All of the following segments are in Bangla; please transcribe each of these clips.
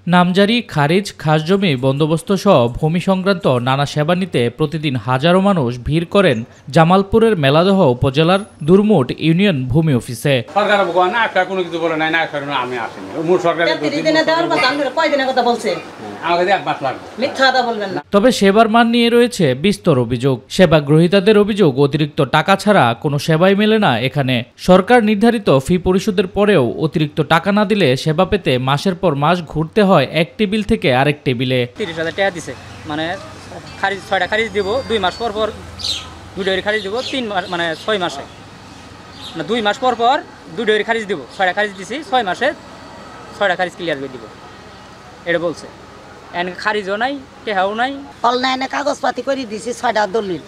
নামজারি, খারিজ, খাসজমি বন্দোবস্ত সহ ভূমি সংক্রান্ত নানা সেবা নিতে প্রতিদিন হাজারো মানুষ ভিড় করেন জামালপুরের মেলাদহ উপজেলার দুরমুট ইউনিয়ন ভূমি অফিসে। তবে সেবার মান নিয়ে রয়েছে বিস্তর অভিযোগ। সেবা গ্রহীতাদের অভিযোগ, অতিরিক্ত টাকা ছাড়া কোনো সেবাই মেলে না এখানে। সরকার নির্ধারিত ফি পরিশোধের পরেও অতিরিক্ত টাকা না দিলে সেবা পেতে মাসের পর মাস ঘুরতে হয় এক টেবিল থেকে আরেক টেবিলে। 30,000 টাকা দিছে, মানে খারিজ 6টা খারিজ দিব, 2 মাস পর পর 2টা খারিজ দিব, 3 মাস মানে 6 মাসে, না 2 মাস পর পর 2টা খারিজ দিব। 6টা খারিজ দিছি, 6 মাসে 6টা খারিজ ক্লিয়ার করে দিব, এটা বলছে। এন খারিজও নাই, টেহাও নাই। অনলাইনে কাগজপাতি করে দিছি 6টা দলিল,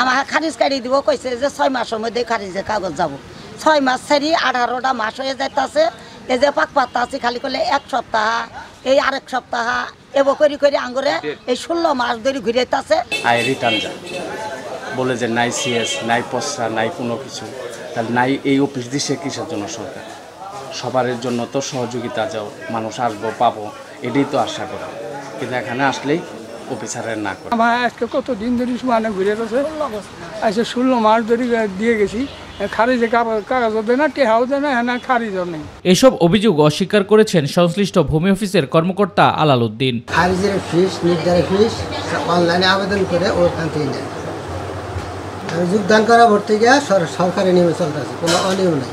আমার খারিজ কাটি দিব কইছে যে 6 মাসের মধ্যে খারিজের কাগজ যাব। 6 মাস ছাড়ি 18টা মাস হয়ে যাইতেছে। এই যে পাক পাত্তা আছে খালি করলে 1 সপ্তাহ, এই আরেক সপ্তাহ এবার করি করে আঙ্গুরে এই 16 মাস ধরে ঘুরাইতেছে। রিটার্ন যায় বলে যে নাই সিএস, নাই পসরা, নাই কোনো কিছু, তাহলে নাই এই অফিস দিছে কিসের জন্য সরকার? সবার জন্য তো সহযোগিতা যাও, মানুষ আসবো পাবো, এটাই তো আশা করা। কিন্তু এখানে আসলেই অফিসারের না করে। আমার আজকে কত দিন ধরে মানে ঘুরে গেছে, আজকে 16 মাস ধরে দিয়ে গেছি, খারিজে কাগজ দেয় না, টেহাও দেয় না, হ্যাঁ খারিজও নেই। এসব অভিযোগ অস্বীকার করেছেন সংশ্লিষ্ট ভূমি অফিসের কর্মকর্তা আলাল উদ্দিন। খারিজের ফিস, নির্ধারিত ফিস অনলাইনে আবেদন করে ওখান থেকে নেয়। যোগদান করা ভর্তি গিয়ে সরকারি নিয়মে চলতেছে, কোনো অনিয়ম নেই।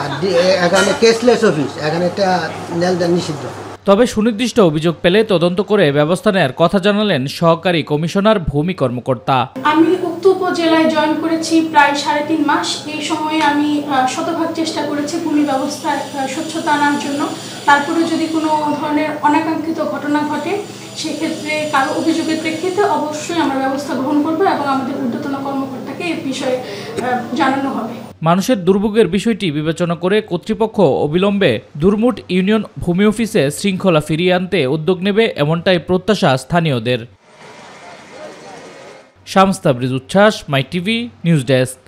আর এখানে কেসলেস অফিস, এখানে একটা নেলদান নিষিদ্ধ। তবে সুনির্দিষ্ট অভিযোগ পেলে তদন্ত করে ব্যবস্থা নেওয়ার কথা জানালেন সহকারী কমিশনার ভূমি কর্মকর্তা। আমি উক্ত উপজেলায় জয়েন করেছি প্রায় 3.5 মাস। এই সময়ে আমি শতভাগ চেষ্টা করেছি ভূমি ব্যবস্থায় স্বচ্ছতা আনার জন্য। তারপরে যদি কোনো ধরনের অনাকাঙ্ক্ষিত ঘটনা ঘটে, সেক্ষেত্রে কারো অভিযোগের প্রেক্ষিতে অবশ্যই আমরা ব্যবস্থা গ্রহণ করব এবং আমাদের ঊর্ধ্বতন কর্মকর্তাকে এই বিষয়ে জানানো হবে। মানুষের দুর্ভোগের বিষয়টি বিবেচনা করে কর্তৃপক্ষ অবিলম্বে দুরমুট ইউনিয়ন ভূমি অফিসে শৃঙ্খলা ফিরিয়ে আনতে উদ্যোগ নেবে, এমনটাই প্রত্যাশা স্থানীয়দের। শামস তাবরিজ উচ্ছ্বাস, মাই টিভি নিউজ ডেস্ক।